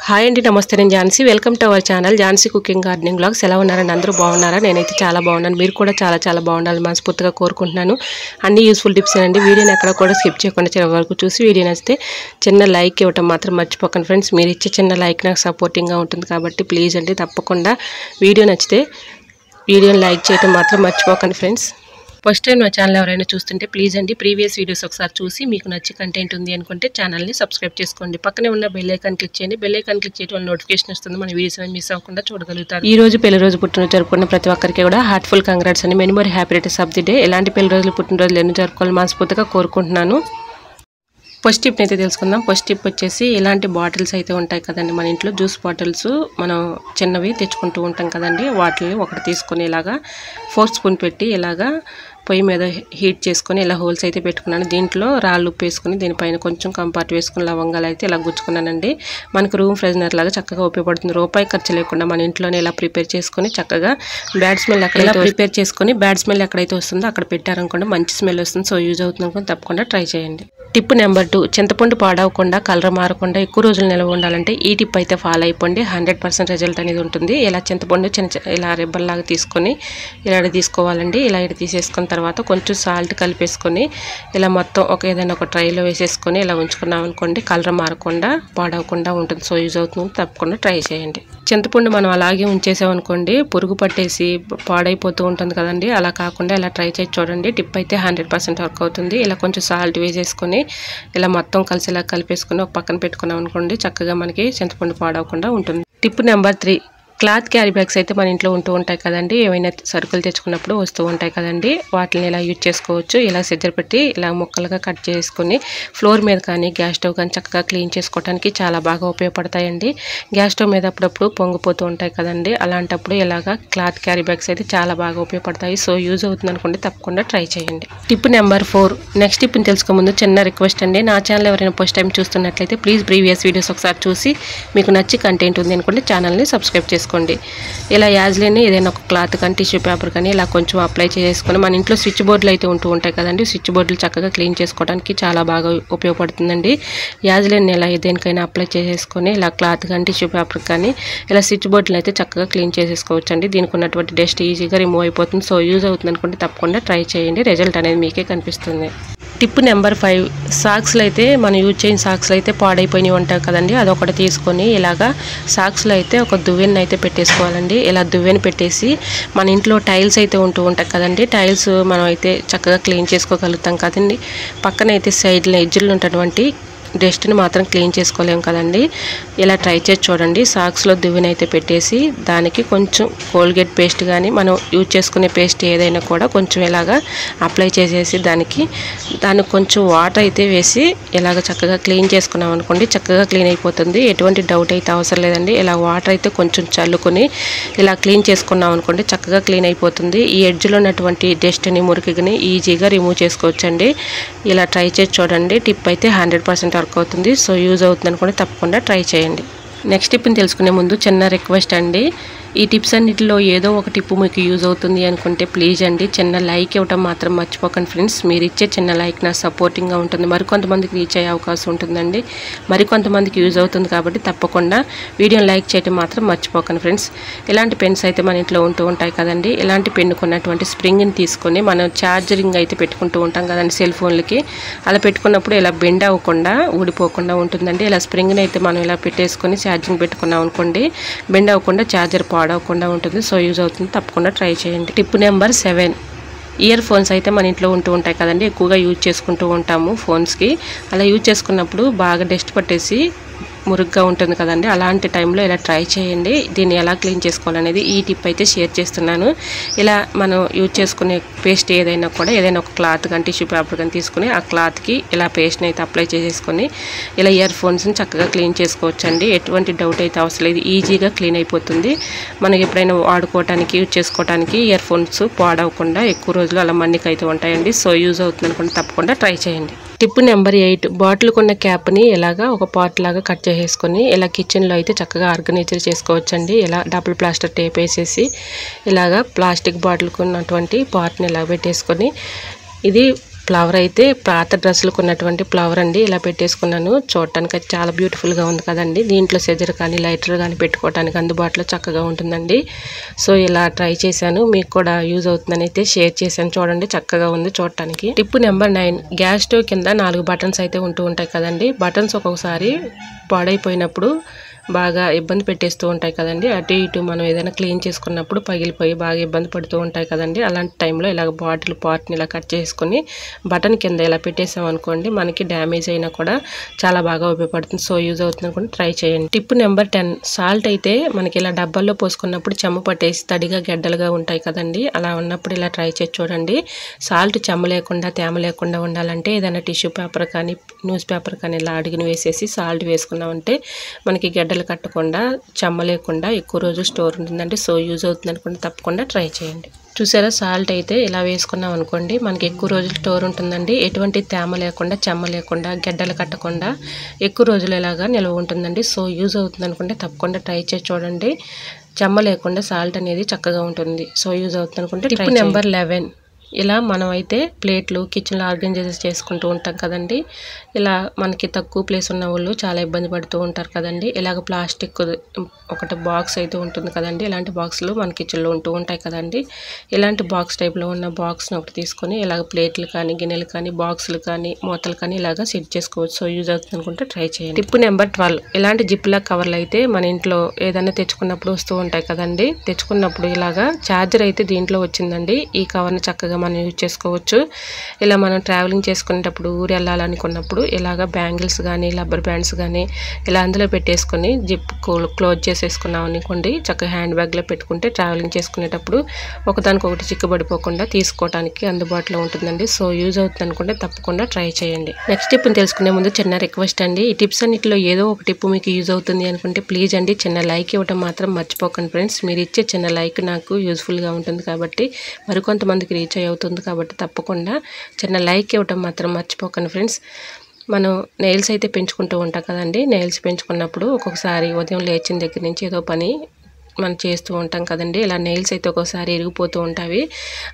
Hi అండి, నమస్తే. నేను Jhansi. Welcome to our channel Jhansi cooking gardening vlogs. ఎలా ఉన్నారండి? అందరూ బాగున్నారా? నేనైతే చాలా బాగున్నాను. మీరు కూడా చాలా బాగుండాలని మనస్ఫూర్తిగా కోరుకుంటున్నాను. అన్ని యూస్ఫుల్ టిప్స్ అండి. వీడియోని ఎక్కడ కూడా స్కిప్ చేయకుండా చివరి వరకు చూసి వీడియో నచ్చితే చిన్న లైక్ ఇవ్వటం మాత్రం మర్చిపోకండి ఫ్రెండ్స్. మీరు ఇచ్చే చిన్న లైక్ నాకు సపోర్టింగ్గా ఉంటుంది కాబట్టి ప్లీజ్ అండి తప్పకుండా వీడియో నచ్చితే వీడియోని లైక్ చేయటం మాత్రం మర్చిపోకండి ఫ్రెండ్స్. ఫస్ట్ టైం నా ఛానల్ ఎవరైనా చూస్తుంటే ప్లీజ్ అండి ప్రీవియస్ వీడియోస్ ఒకసారి చూసి మీకు నచ్చి కంటెంట్ ఉంది అనుకుంటే ఛానల్ని సబ్స్క్రైబ్ చేసుకోండి. పక్కనే ఉన్న బెల్ ఐకాన్ క్లిక్ చేయండి. బెల్ ఐకాన్ క్లిక్ చేయడం వల్ల నోటిఫికేషన్ వస్తుంది. మన వీడియోస్ అనేవి మిస్ అవ్వకుండా చూడగలుగుతారు. ఈ రోజు పెళ్లి రోజు పుట్టినరోజు జరుపుకున్న ప్రతి ఒక్కరికి కూడా హార్ట్ఫుల్ కంగ్రాట్స్ అండి. Many more happy returns of the day. ఎలాంటి పెళ్లి రోజులు పుట్టినరోజులు ఎన్నో జరుపుకోవాలని మనస్ఫూర్తిగా కోరుకుంటున్నాను. ఫస్ట్ టిప్ అయితే తెలుసుకుందాం. ఫస్ట్ టిప్ వచ్చేసి ఇలాంటి బాటిల్స్ అయితే ఉంటాయి కదండి మన ఇంట్లో, జ్యూస్ బాటిల్స్ మనం చిన్నవి తెచ్చుకుంటూ ఉంటాం కదండి. వాటిని ఒకటి తీసుకొని ఇలాగా 4 స్పూన్ పెట్టి ఇలాగా పొయ్యి మీద హీట్ చేసుకొని ఇలా హోల్స్ అయితే పెట్టుకున్నాను. దీంట్లో రాళ్ళు ఉప్పు వేసుకుని దీనిపైన కొంచెం కంపార్ట్ వేసుకుని లవంగాలు అయితే ఇలా గుచ్చుకున్నానండి. మనకు రూమ్ ఫ్రెషనర్ లాగా చక్కగా ఉపయోగపడుతుంది. రూపాయి ఖర్చు లేకుండా మన ఇంట్లోనే ఇలా ప్రిపేర్ చేసుకొని చక్కగా బ్యాడ్ స్మెల్ బ్యాడ్ స్మెల్ ఎక్కడైతే వస్తుందో అక్కడ పెట్టారనుకోండి మంచి స్మెల్ వస్తుంది. సో యూజ్ అవుతుంది అనుకోండి తప్పకుండా ట్రై చేయండి. టిప్ నెంబర్ 2, చింతపండు పాడవకుండా కలర్ మారకుండా ఎక్కువ రోజులు నిల్వ ఉండాలంటే ఈ టిప్ అయితే ఫాలో అయిపోండి. 100% రిజల్ట్ అనేది ఉంటుంది. ఇలా చింతపండు ఇలా రిబ్బల్లాగా తీసుకొని ఇలా తీసుకోవాలండి. ఇలా తీసేసుకున్న తర్వాత కొంచెం సాల్ట్ కలిపేసుకొని ఇలా మొత్తం ఏదైనా ఒక ట్రైలో వేసేసుకొని ఇలా ఉంచుకున్నాం అనుకోండి కలర్ మారకుండా పాడవకుండా ఉంటుంది. సో యూజ్ అవుతుంది, తప్పకుండా ట్రై చేయండి. చింతపండు మనం అలాగే ఉంచేసామనుకోండి పురుగు పట్టేసి పాడైపోతూ ఉంటుంది కదండి. అలా కాకుండా ఇలా ట్రై చేసి చూడండి. టిప్ అయితే 100% వర్క్ అవుతుంది. ఇలా కొంచెం సాల్ట్ వేసేసుకొని ఇలా మొత్తం కలిసిలా కలిపేసుకొని ఒక పక్కన పెట్టుకున్నాం అనుకోండి చక్కగా మనకి చింతపండు పాడవకుండా ఉంటుంది. Tip number 3, cloth carry bags అయితే మన ఇంట్లో ఉంటూ ఉంటాయి కదండి. ఏమైనా సరుకులు తెచ్చుకున్నప్పుడు వస్తూ ఉంటాయి కదండి. వాటిని ఇలా యూజ్ చేసుకోవచ్చు. ఇలా సిజర్ పెట్టి ఇలా ముక్కలుగా కట్ చేసుకొని ఫ్లోర్ మీద కానీ గ్యాస్ స్టవ్ కానీ చక్కగా క్లీన్ చేసుకోవడానికి చాలా బాగా ఉపయోగపడతాయండి. గ్యాస్ స్టవ్ మీద అప్పుడప్పుడు పొంగిపోతూ ఉంటాయి కదండి. అలాంటప్పుడు ఇలాగా క్లాత్ క్యారీ బ్యాగ్స్ అయితే చాలా బాగా ఉపయోగపడతాయి. సో యూజ్ అవుతుంది అనుకోండి తప్పకుండా ట్రై చేయండి. టిప్ నెంబర్ 4, నెక్స్ట్ టిప్ని తెలుసుకో ముందు చిన్న రిక్వెస్ట్ అండి. నా ఛానల్ ఎవరైనా ఫస్ట్ టైం చూస్తున్నట్లయితే ప్లీజ్ ప్రీవియస్ వీడియోస్ ఒకసారి చూసి మీకు నచ్చి కంటెంట్ ఉంది అనుకోండి ఛానల్ని సబ్స్క్రైబ్ చేసుకోండి. ఇలా యాజ్లేని ఏదైనా ఒక క్లాత్ కానీ టిష్యూ పేపర్ కానీ ఇలా కొంచెం అప్లై చేసుకొని మన ఇంట్లో స్విచ్ బోర్డులు అయితే ఉంటూ ఉంటాయి కదండి. స్విచ్ బోర్డులు చక్కగా క్లీన్ చేసుకోవడానికి చాలా బాగా ఉపయోగపడుతుందండి. యాజ్లేని ఇలా దేనికైనా అప్లై చేసేసుకొని ఇలా క్లాత్ కానీ టిష్యూ పేపర్ కానీ ఇలా స్విచ్ బోర్డులు అయితే చక్కగా క్లీన్ చేసేసుకోవచ్చు అండి. దీనికి ఉన్నటువంటి డస్ట్ ఈజీగా రిమూవ్ అయిపోతుంది. సో యూజ్ అవుతుంది అనుకుంటే తప్పకుండా ట్రై చేయండి. రిజల్ట్ అనేది మీకే కనిపిస్తుంది. టిప్ నెంబర్ 5, సాక్స్లు అయితే మనం యూజ్ చేయని సాక్స్లు అయితే పాడైపోయినవి ఉంటాయి కదండి. అదొకటి తీసుకొని ఇలాగా సాక్స్లో అయితే ఒక దువ్వెన అయితే పెట్టేసుకోవాలండి. ఇలా దువ్వెన పెట్టేసి మన ఇంట్లో టైల్స్ అయితే ఉంటూ ఉంటాయి కదండి. టైల్స్ మనం అయితే చక్కగా క్లీన్ చేసుకోగలుగుతాం కదండి. పక్కన అయితే సైడ్లో ఎడ్జ్లు ఉన్నటువంటి డస్ట్ని మాత్రం క్లీన్ చేసుకోలేము కదండి. ఇలా ట్రై చేసి చూడండి. సాక్స్లో దువ్వెనైతే పెట్టేసి దానికి కొంచెం కోల్గేట్ పేస్ట్ కానీ మనం యూజ్ చేసుకునే పేస్ట్ ఏదైనా కూడా కొంచెం ఇలాగా అప్లై చేసేసి దానికి కొంచెం వాటర్ అయితే వేసి ఇలాగ చక్కగా క్లీన్ చేసుకున్నాం అనుకోండి చక్కగా క్లీన్ అయిపోతుంది. ఎటువంటి డౌట్ అయితే అవసరం లేదండి. ఇలా వాటర్ అయితే కొంచెం చల్లుకొని ఇలా క్లీన్ చేసుకున్నాం అనుకోండి చక్కగా క్లీన్ అయిపోతుంది. ఈ ఎడ్జ్లో ఉన్నటువంటి డస్ట్ని మురికిని ఈజీగా రిమూవ్ చేసుకోవచ్చండి. ఇలా ట్రై చేసి చూడండి. టిప్ అయితే 100% వర్క్ అవుతుంది. సో యూజ్ అవుతుంది అనుకోండి తప్పకుండా ట్రై చేయండి. నెక్స్ట్ టిప్ని తెలుసుకునే ముందు చిన్న రిక్వెస్ట్ అండి. ఈ టిప్స్ అన్నిటిలో ఏదో ఒక టిప్ మీకు యూజ్ అవుతుంది అనుకుంటే ప్లీజ్ అండి చిన్న లైక్ ఇవ్వడం మాత్రం మర్చిపోకండి ఫ్రెండ్స్. మీరు ఇచ్చే చిన్న లైక్ నా సపోర్టింగ్గా ఉంటుంది. మరికొంతమందికి రీచ్ అయ్యే అవకాశం ఉంటుందండి. మరికొంతమందికి యూజ్ అవుతుంది కాబట్టి తప్పకుండా వీడియోని లైక్ చేయడం మాత్రం మర్చిపోకండి ఫ్రెండ్స్. ఇలాంటి పెన్స్ అయితే మన ఇంట్లో ఉంటూ ఉంటాయి కదండి. ఇలాంటి పెన్నుకున్నటువంటి స్ప్రింగ్ని తీసుకొని మనం ఛార్జరింగ్ అయితే పెట్టుకుంటూ ఉంటాం కదండి సెల్ ఫోన్లకి. అలా పెట్టుకున్నప్పుడు ఇలా బెండ్ అవ్వకుండా ఊడిపోకుండా ఉంటుందండి. ఇలా స్ప్రింగ్ని అయితే మనం ఇలా పెట్టేసుకొని ఛార్జింగ్ పెట్టుకున్నాం అనుకోండి బెండ్ అవ్వకుండా ఛార్జర్ పాడవకుండా ఉంటుంది. సో యూజ్ అవుతుంది, తప్పకుండా ట్రై చేయండి. టిప్ నెంబర్ 7, ఇయర్ ఫోన్స్ అయితే మన ఇంట్లో ఉంటూ ఉంటాయి కదండి. ఎక్కువగా యూజ్ చేసుకుంటూ ఉంటాము ఫోన్స్కి. అలా యూజ్ చేసుకున్నప్పుడు బాగా డస్ట్ పట్టేసి మురుగ్గా ఉంటుంది కదండి. అలాంటి టైంలో ఇలా ట్రై చేయండి. దీన్ని ఎలా క్లీన్ చేసుకోవాలనేది ఈ టిప్ అయితే షేర్ చేస్తున్నాను. ఇలా మనం యూజ్ చేసుకునే పేస్ట్ ఏదైనా కూడా ఏదైనా ఒక క్లాత్ కానీ టిష్యూ పేపర్ కానీ తీసుకుని ఆ క్లాత్కి ఇలా పేస్ట్ని అయితే అప్లై చేసేసుకొని ఇలా ఇయర్ ఫోన్స్ని చక్కగా క్లీన్ చేసుకోవచ్చండి. ఎటువంటి డౌట్ అయితే అవసరం లేదు, ఈజీగా క్లీన్ అయిపోతుంది. మనం ఎప్పుడైనా వాడుకోవడానికి యూజ్ చేసుకోవడానికి ఇయర్ ఫోన్స్ పాడవకుండా ఎక్కువ రోజులు అలా మన్నికైతే ఉంటాయండి. సో యూజ్ అవుతుంది అనుకుంటే తప్పకుండా ట్రై చేయండి. టిప్ నెంబర్ 8, బాటిల్కి ఉన్న క్యాప్ని ఇలాగా ఒక పార్ట్ లాగా కట్ చేసేసుకొని ఇలా కిచెన్లో అయితే చక్కగా ఆర్గనైజర్ చేసుకోవచ్చండి. ఇలా డబుల్ ప్లాస్టర్ టేప్ వేసేసి ఇలాగా ప్లాస్టిక్ బాటిల్కి ఉన్నటువంటి పార్ట్ని ఇలా పెట్టేసుకొని ఇది ఫ్లవర్ అయితే పాత డ్రెస్సులకు ఉన్నటువంటి ఫ్లవర్ అండి. ఇలా పెట్టేసుకున్నాను. చూడటానికి అయితే చాలా బ్యూటిఫుల్గా ఉంది కదండి. దీంట్లో సెజర్ కానీ లైటర్ కానీ పెట్టుకోవడానికి అందుబాటులో చక్కగా ఉంటుందండి. సో ఇలా ట్రై చేశాను. మీకు కూడా యూజ్ అవుతుందని అయితే షేర్ చేశాను. చూడండి చక్కగా ఉంది చూడటానికి. టిప్ నెంబర్ 9, గ్యాస్ స్టవ్ కింద 4 బటన్స్ అయితే ఉంటూ ఉంటాయి కదండి. బటన్స్ ఒక్కొక్కసారి పాడైపోయినప్పుడు బాగా ఇబ్బంది పెట్టేస్తూ ఉంటాయి కదండి. అటు ఇటు మనం ఏదైనా క్లీన్ చేసుకున్నప్పుడు పగిలిపోయి బాగా ఇబ్బంది పడుతూ ఉంటాయి కదండి. అలాంటి టైంలో ఇలా బాటిల్ పార్ట్ని ఇలా కట్ చేసుకొని బటన్ కింద ఇలా పెట్టేసాం అనుకోండి, మనకి డ్యామేజ్ అయినా కూడా చాలా బాగా ఉపయోగపడుతుంది. సో యూజ్ అవుతుంది అనుకోండి, ట్రై చేయండి. టిప్ నెంబర్ 10, సాల్ట్ అయితే మనకి ఇలా డబ్బాల్లో పోసుకున్నప్పుడు చెమ్మ పట్టేసి తడిగా గడ్డలుగా ఉంటాయి కదండి. అలా ఉన్నప్పుడు ఇలా ట్రై చేసి చూడండి. సాల్ట్ చెమ్మ లేకుండా తేమ లేకుండా ఉండాలంటే ఏదైనా టిష్యూ పేపర్ కానీ న్యూస్ పేపర్ కానీ ఇలా అడుగుని వేసేసి సాల్ట్ వేసుకున్నామంటే మనకి గడ్డలు కట్టకుండా చెమ్మ లేకుండా ఎక్కువ రోజులు స్టోర్ ఉంటుందండి. సో యూజ్ అవుతుంది అనుకోండి, తప్పకుండా ట్రై చేయండి. చూసారా, సాల్ట్ అయితే ఇలా వేసుకున్నాం అనుకోండి మనకి ఎక్కువ రోజులు స్టోర్ ఉంటుందండి. ఎటువంటి తేమ లేకుండా చెమ్మ లేకుండా గడ్డలు కట్టకుండా ఎక్కువ రోజులు ఇలాగా నిల్వ ఉంటుందండి. సో యూజ్ అవుతుంది అనుకుంటే తప్పకుండా ట్రై చేసి చూడండి. చెమ్మ లేకుండా సాల్ట్ అనేది చక్కగా ఉంటుంది. సో యూజ్ అవుతుంది అనుకుంటే. టిప్ నెంబర్ 11, ఇలా మనం అయితే ప్లేట్లు కిచెన్లో ఆర్గనైజ్ చేసుకుంటూ ఉంటాం కదండి. ఇలా మనకి తక్కువ ప్లేస్ ఉన్న వాళ్ళు చాలా ఇబ్బంది పడుతూ ఉంటారు కదండి. ఇలాగ ప్లాస్టిక్ ఒకటి బాక్స్ అయితే ఉంటుంది కదండి. ఇలాంటి బాక్సులు మన కిచెన్లో ఉంటూ ఉంటాయి కదండి. ఇలాంటి బాక్స్ టైప్లో ఉన్న బాక్స్ని ఒకటి తీసుకొని ఇలాగ ప్లేట్లు కానీ గిన్నెలు కానీ బాక్సులు కానీ మూతలు కానీ ఇలాగ సెట్ చేసుకోవచ్చు. సో యూజ్ అవుతుంది అనుకుంటే ట్రై చేయండి. టిప్ నెంబర్ 12, ఇలాంటి జిప్లా కవర్లు అయితే మన ఇంట్లో ఏదైనా తెచ్చుకున్నప్పుడు వస్తూ ఉంటాయి కదండి. తెచ్చుకున్నప్పుడు ఇలాగా ఛార్జర్ అయితే దీంట్లో వచ్చిందండి. ఈ కవర్ని చక్కగా మనం యూజ్ చేసుకోవచ్చు. ఇలా మనం ట్రావెలింగ్ చేసుకునేటప్పుడు ఊరు వెళ్ళాలనుకున్నప్పుడు ఇలాగ బ్యాంగిల్స్ కానీ రబ్బర్ బ్యాండ్స్ కానీ ఇలా అందులో పెట్టేసుకొని జిప్ క్లోజ్ చేసేసుకున్నాం అనుకోండి, చక్కగా హ్యాండ్ బ్యాగ్లో పెట్టుకుంటే ట్రావెలింగ్ చేసుకునేటప్పుడు ఒకదానికొకటి చిక్కుబడిపోకుండా తీసుకోవడానికి అందుబాటులో ఉంటుందండి. సో యూజ్ అవుతుంది అనుకుంటే తప్పకుండా ట్రై చేయండి. నెక్స్ట్ టిప్ని తెలుసుకునే ముందు చిన్న రిక్వెస్ట్ అండి. ఈ టిప్స్ అన్నిటిలో ఏదో ఒక టిప్ మీకు యూజ్ అవుతుంది అనుకుంటే ప్లీజ్ అండి చిన్న లైక్ ఇవ్వడం మాత్రం మర్చిపోకండి ఫ్రెండ్స్. మీరు ఇచ్చే చిన్న లైక్ నాకు యూజ్ఫుల్గా ఉంటుంది కాబట్టి, మరికొంతమందికి రీచ్ అవుతుంది కాబట్టి తప్పకుండా చిన్న లైక్ ఇవ్వడం మాత్రం మర్చిపోకండి ఫ్రెండ్స్. మనం నెయిల్స్ అయితే పెంచుకుంటూ ఉంటాం కదండి. నెయిల్స్ పెంచుకున్నప్పుడు ఒక్కొక్కసారి ఉదయం లేచిన దగ్గర నుంచి ఏదో పని మనం చేస్తూ ఉంటాం కదండి. ఇలా నెయిల్స్ అయితే ఒక్కోసారి ఇరిగిపోతూ ఉంటాయి.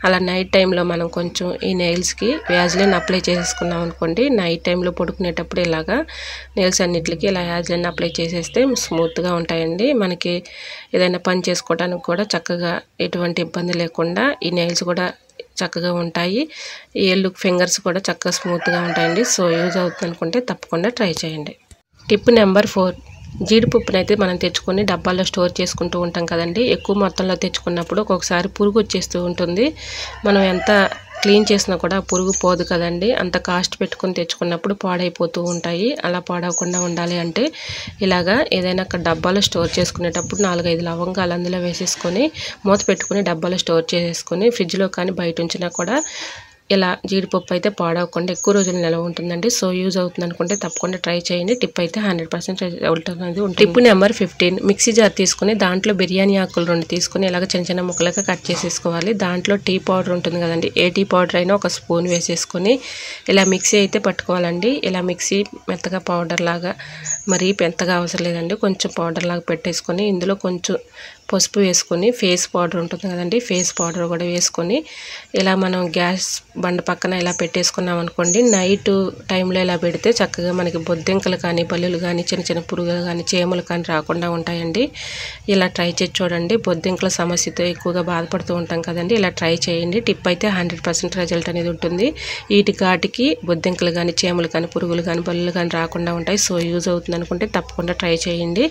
అలా నైట్ టైంలో మనం కొంచెం ఈ నెయిల్స్కి వ్యాజ్లైన్ అప్లై చేసుకున్నాం అనుకోండి, నైట్ టైంలో పడుకునేటప్పుడు ఇలాగా నెయిల్స్ అన్నిటికీ ఇలా వ్యాజ్లైన్ అప్లై చేసేస్తే స్మూత్గా ఉంటాయండి. మనకి ఏదైనా పని చేసుకోవడానికి కూడా చక్కగా ఎటువంటి ఇబ్బంది లేకుండా ఈ నెయిల్స్ కూడా చక్కగా ఉంటాయి. ఏళ్ళు ఫింగర్స్ కూడా చక్కగా స్మూత్గా ఉంటాయండి. సో యూజ్ అవుతుంది అనుకుంటే తప్పకుండా ట్రై చేయండి. టిప్ నెంబర్ 4, జీడిపప్పును అయితే మనం తెచ్చుకొని డబ్బాల్లో స్టోర్ చేసుకుంటూ ఉంటాం కదండి. ఎక్కువ మొత్తంలో తెచ్చుకున్నప్పుడు ఒక్కొక్కసారి పురుగు వచ్చేస్తూ ఉంటుంది. మనం ఎంత క్లీన్ చేసినా కూడా పురుగు పోదు కదండి. అంత కాస్ట్ పెట్టుకొని తెచ్చుకున్నప్పుడు పాడైపోతూ ఉంటాయి. అలా పాడవకుండా ఉండాలి అంటే ఇలాగా ఏదైనా ఒక డబ్బాలో స్టోర్ చేసుకునేటప్పుడు 4-5 లవంగాలు అందులో వేసేసుకొని మూత పెట్టుకుని డబ్బాలో స్టోర్ చేసేసుకొని ఫ్రిడ్జ్లో కానీ బయట ఉంచినా కూడా ఇలా జీడిపప్పు అయితే పాడవకుండా ఎక్కువ రోజులు నిల్వ ఉంటుందండి. సో యూజ్ అవుతుంది అనుకుంటే తప్పకుండా ట్రై చేయండి. టిప్ అయితే 100% రిజల్ట్ అనేది ఉంటుంది. టిప్ నెంబర్ 15, మిక్సీ జార్ తీసుకుని దాంట్లో బిర్యానీ ఆకులు 2 తీసుకుని ఇలాగ చిన్న చిన్న ముక్కలుగా కట్ చేసేసుకోవాలి. దాంట్లో టీ పౌడర్ ఉంటుంది కదండి. ఏ టీ పౌడర్ అయినా ఒక స్పూన్ వేసేసుకొని ఇలా మిక్సీ అయితే పట్టుకోవాలండి. ఇలా మిక్సీ మెత్తగా పౌడర్ లాగా, మరీ పెద్దగా అవసరం లేదండి, కొంచెం పౌడర్ లాగా పెట్టేసుకొని ఇందులో కొంచెం పసుపు వేసుకొని ఫేస్ పౌడర్ ఉంటుంది కదండి, ఫేస్ పౌడర్ కూడా వేసుకొని ఇలా మనం గ్యాస్ బండ పక్కన ఇలా పెట్టేసుకున్నాం అనుకోండి, నైట్ టైంలో ఇలా పెడితే చక్కగా మనకి బొద్దింకలు కానీ బల్లులు కానీ చిన్న చిన్న పురుగులు కానీ చీమలు కానీ రాకుండా ఉంటాయండి. ఇలా ట్రై చేసి చూడండి. బొద్దింకల సమస్యతో ఎక్కువగా బాధపడుతూ ఉంటాం కదండి. ఇలా ట్రై చేయండి. టిప్ అయితే 100% రిజల్ట్ అనేది ఉంటుంది. వీటికి బొద్దింకలు కానీ చీమలు కానీ పురుగులు కానీ బల్లులు కానీ రాకుండా ఉంటాయి. సో యూజ్ అవుతుంది అనుకుంటే తప్పకుండా ట్రై చేయండి.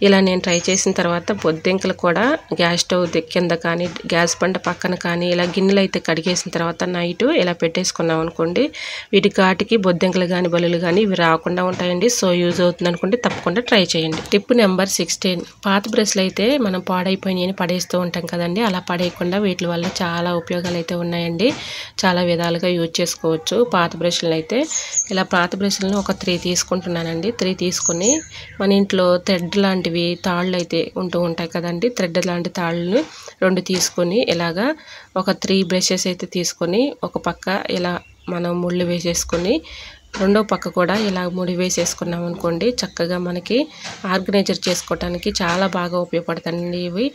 ఇలా నేను ట్రై చేసిన తర్వాత బొద్దింకలు కూడా గ్యాస్ స్టవ్ కింద కానీ గ్యాస్ బండ పక్కన కానీ ఇలా గిన్నెలు అయితే కడిగేసిన తర్వాత నైట్ ఇలా పెట్టేసుకున్నాం అనుకోండి, వీటికి బొద్దింకలు కానీ బల్లులు కానీ ఇవి రాకుండా ఉంటాయండి. సో యూజ్ అవుతుంది అనుకుంటే తప్పకుండా ట్రై చేయండి. టిప్ నెంబర్ 16, పాత బ్రష్లు అయితే మనం పాడైపోయినాయని పడేస్తూ ఉంటాం కదండి. అలా పడేయకుండా వీటి వల్ల చాలా ఉపయోగాలు అయితే ఉన్నాయండి. చాలా విధాలుగా యూజ్ చేసుకోవచ్చు పాత బ్రష్లను అయితే. ఇలా పాత బ్రష్లను ఒక 3 తీసుకుంటున్నానండి. 3 తీసుకొని మన ఇంట్లో థ్రెడ్ లాంటివి తాళ్ళు అయితే ఉంటూ ఉంటాయి కదండి. థ్రెడ్ లాంటి తాళ్ళను 2 తీసుకొని ఇలాగా ఒక 3 బ్రషెస్ అయితే తీసుకొని ఒక పక్క ఇలా మనం ముళ్ళు వేసేసుకొని రెండో పక్క కూడా ఇలా ముడి వేసేసుకున్నాం అనుకోండి చక్కగా మనకి ఆర్గనైజర్ చేసుకోవడానికి చాలా బాగా ఉపయోగపడుతుంది. ఇవి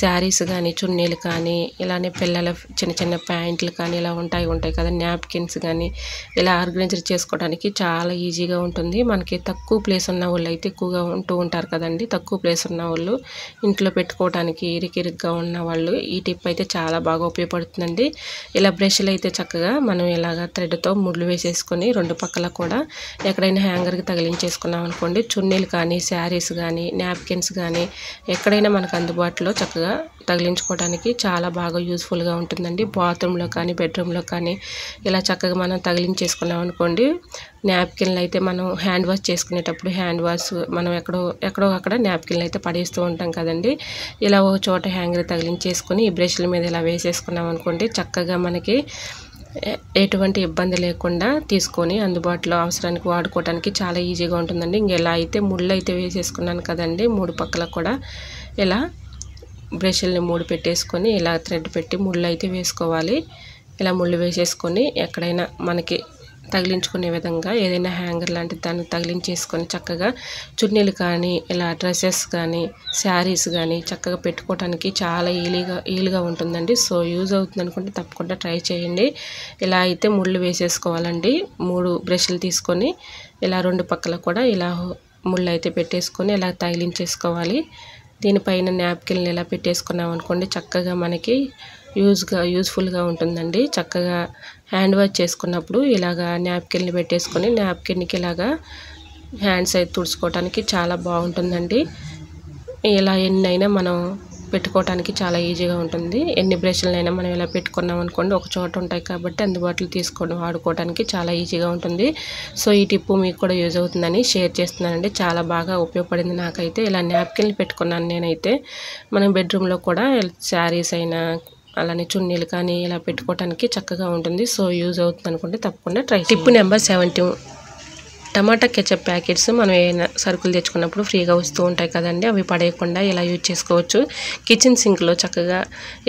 శారీస్ కానీ చున్నీలు కానీ ఇలానే పిల్లల చిన్న చిన్న ప్యాంట్లు కానీ ఇలా ఉంటాయి కదా నాప్కిన్స్ కానీ ఇలా ఆర్గనైజర్ చేసుకోవడానికి చాలా ఈజీగా ఉంటుంది. మనకి తక్కువ ప్లేస్ ఉన్న వాళ్ళు అయితే ఎక్కువగా ఉంటూ ఉంటారు కదండి. తక్కువ ప్లేస్ ఉన్న వాళ్ళు ఇంట్లో పెట్టుకోవడానికి ఇరికిరిగ్గా ఉన్న వాళ్ళు ఈ టిప్ అయితే చాలా బాగా ఉపయోగపడుతుందండి. ఇలా బ్రష్లు అయితే చక్కగా మనం ఇలాగ థ్రెడ్తో ముళ్ళు వేసేసుకొని రెండు పక్కల కూడా ఎక్కడైనా హ్యాంగర్కి తగిలించేసుకున్నాం అనుకోండి చున్నీలు కానీ శారీస్ కానీ నాప్కిన్స్ కానీ ఎక్కడైనా మనకు అందుబాటులో చక్కగా తగిలించుకోవడానికి చాలా బాగా యూస్ఫుల్గా ఉంటుందండి. బాత్రూంలో కానీ బెడ్రూమ్లో కానీ ఇలా చక్కగా మనం తగిలించేసుకున్నాం అనుకోండి. నాప్కిన్లు అయితే మనం హ్యాండ్ వాష్ చేసుకునేటప్పుడు హ్యాండ్ వాష్ మనం ఎక్కడో అక్కడ నాప్కిన్లు అయితే పడేస్తూ ఉంటాం కదండి. ఇలా ఒక చోట హ్యాంగర్ తగిలించేసుకొని ఈ బ్రష్ల మీద ఇలా వేసేసుకున్నాం అనుకోండి చక్కగా మనకి ఎటువంటి ఇబ్బంది లేకుండా తీసుకొని అందుబాటులో అవసరానికి వాడుకోవడానికి చాలా ఈజీగా ఉంటుందండి. ఇలా అయితే ముళ్ళు అయితే వేసేసుకున్నాను కదండి. మూడు పక్కల కూడా ఇలా బ్రష్ల్ని మూడు పెట్టేసుకొని ఇలా థ్రెడ్ పెట్టి ముళ్ళు అయితే వేసుకోవాలి. ఇలా ముళ్ళు వేసేసుకొని ఎక్కడైనా మనకి తగిలించుకునే విధంగా ఏదైనా హ్యాంగర్ లాంటి దాన్ని తగిలించేసుకొని చక్కగా చున్నీలు కానీ ఇలా డ్రెస్సెస్ కానీ శారీస్ కానీ చక్కగా పెట్టుకోవడానికి చాలా ఈజీగా ఉంటుందండి. సో యూజ్ అవుతుంది అనుకుంటే తప్పకుండా ట్రై చేయండి. ఇలా అయితే ముళ్ళు వేసేసుకోవాలండి. మూడు బ్రష్లు తీసుకొని ఇలా రెండు పక్కల కూడా ఇలా ముళ్ళు అయితే పెట్టేసుకొని ఇలా తగిలించేసుకోవాలి. దీనిపైన నాప్కిన్లు ఇలా పెట్టేసుకున్నాం అనుకోండి చక్కగా మనకి యూస్ఫుల్గా ఉంటుందండి. చక్కగా హ్యాండ్ వాష్ చేసుకున్నప్పుడు ఇలాగా నాప్కిన్లు పెట్టేసుకొని నాప్కిన్కి ఇలాగా హ్యాండ్స్ అయితే తుడుచుకోవడానికి చాలా బాగుంటుందండి. ఇలా ఎన్నైనా మనం పెట్టుకోవడానికి చాలా ఈజీగా ఉంటుంది. ఎన్ని బ్రష్లైనా మనం ఇలా పెట్టుకున్నాం అనుకోండి ఒక చోట ఉంటాయి కాబట్టి అందుబాటులో తీసుకొని వాడుకోవడానికి చాలా ఈజీగా ఉంటుంది. సో ఈ టిప్పు మీకు కూడా యూజ్ అవుతుందని షేర్ చేస్తున్నానండి. చాలా బాగా ఉపయోగపడింది నాకైతే. ఇలా నాప్కిన్లు పెట్టుకున్నాను నేనైతే. మనం బెడ్రూమ్లో కూడా శారీస్ అయినా అలానే చున్నీలు కానీ ఇలా పెట్టుకోవడానికి చక్కగా ఉంటుంది. సో యూజ్ అవుతుంది అనుకుంటే తప్పకుండా ట్రై చేయండి. టిప్ నెంబర్ 17 టమాటా కెచప్ ప్యాకెట్స్ మనం ఏమైనా సరుకులు తెచ్చుకున్నప్పుడు ఫ్రీగా వస్తూ ఉంటాయి కదండి. అవి పడేయకుండా ఇలా యూజ్ చేసుకోవచ్చు. కిచెన్ సింక్లో చక్కగా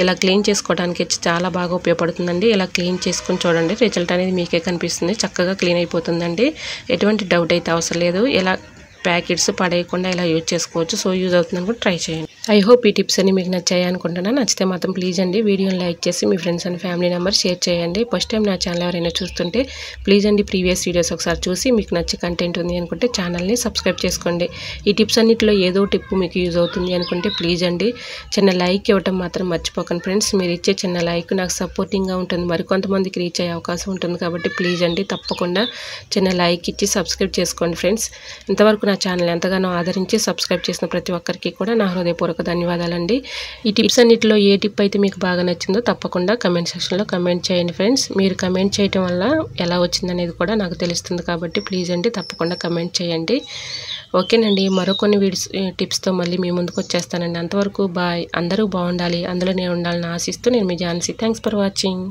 ఇలా క్లీన్ చేసుకోవడానికి చాలా బాగా ఉపయోగపడుతుందండి. ఇలా క్లీన్ చేసుకొని చూడండి రిజల్ట్ అనేది మీకే కనిపిస్తుంది. చక్కగా క్లీన్ అయిపోతుందండి. ఎటువంటి డౌట్ అయితే అవసరం లేదు. ఇలా ప్యాకెట్స్ పడేయకుండా ఇలా యూజ్ చేసుకోవచ్చు. సో యూజ్ అవుతుంది అనుకుంటే ట్రై చేయండి. ఐ హోప్ ఈ టిప్స్ అన్ని మీకు నచ్చాయి అనుకుంటున్నాను. నచ్చితే మాత్రం ప్లీజ్ అండి వీడియోని లైక్ చేసి మీ friends and family members share చేయండి. ఫస్ట్ టైం నా ఛానల్ ఎవరైనా చూస్తుంటే ప్లీజ్ అండి ప్రీవియస్ వీడియోస్ ఒకసారి చూసి మీకు నచ్చి కంటెంట్ ఉంది అనుకుంటే ఛానల్ని సబ్స్క్రైబ్ చేసుకోండి. ఈ టిప్స్ అన్నింటిలో ఏదో టిప్ మీకు యూజ్ అవుతుంది అనుకుంటే ప్లీజ్ అండి చిన్న లైక్ ఇవ్వటం మాత్రం మర్చిపోకండి ఫ్రెండ్స్. మీరు ఇచ్చే చిన్న లైక్ నాకు సపోర్టింగ్గా ఉంటుంది. మరికొంతమందికి రీచ్ అయ్యే అవకాశం ఉంటుంది కాబట్టి ప్లీజ్ అండి తప్పకుండా చిన్న లైక్ ఇచ్చి సబ్స్క్రైబ్ చేసుకోండి ఫ్రెండ్స్. ఇంతవరకు నా ఛానల్ ఎంతగానో ఆదరించి సబ్స్క్రైబ్ చేసిన ప్రతి ఒక్కరికి కూడా నా హృదయపూర్వక ధన్యవాదాలండి. ఈ టిప్స్ అన్నిటిలో ఏ టిప్ అయితే మీకు బాగా నచ్చిందో తప్పకుండా కమెంట్ సెక్షన్లో కమెంట్ చేయండి ఫ్రెండ్స్. మీరు కమెంట్ చేయడం వల్ల ఎలా వచ్చిందనేది కూడా నాకు తెలుస్తుంది కాబట్టి ప్లీజ్ అండి తప్పకుండా కమెంట్ చేయండి. ఓకేనండి మరికొన్ని టిప్స్తో మళ్ళీ మీ ముందుకు వచ్చేస్తానండి. అంతవరకు బాయ్. అందరూ బాగుండాలి అందులో నేను ఉండాలని ఆశిస్తూ నేను మీ ఝాన్సీ. Thanks for watching.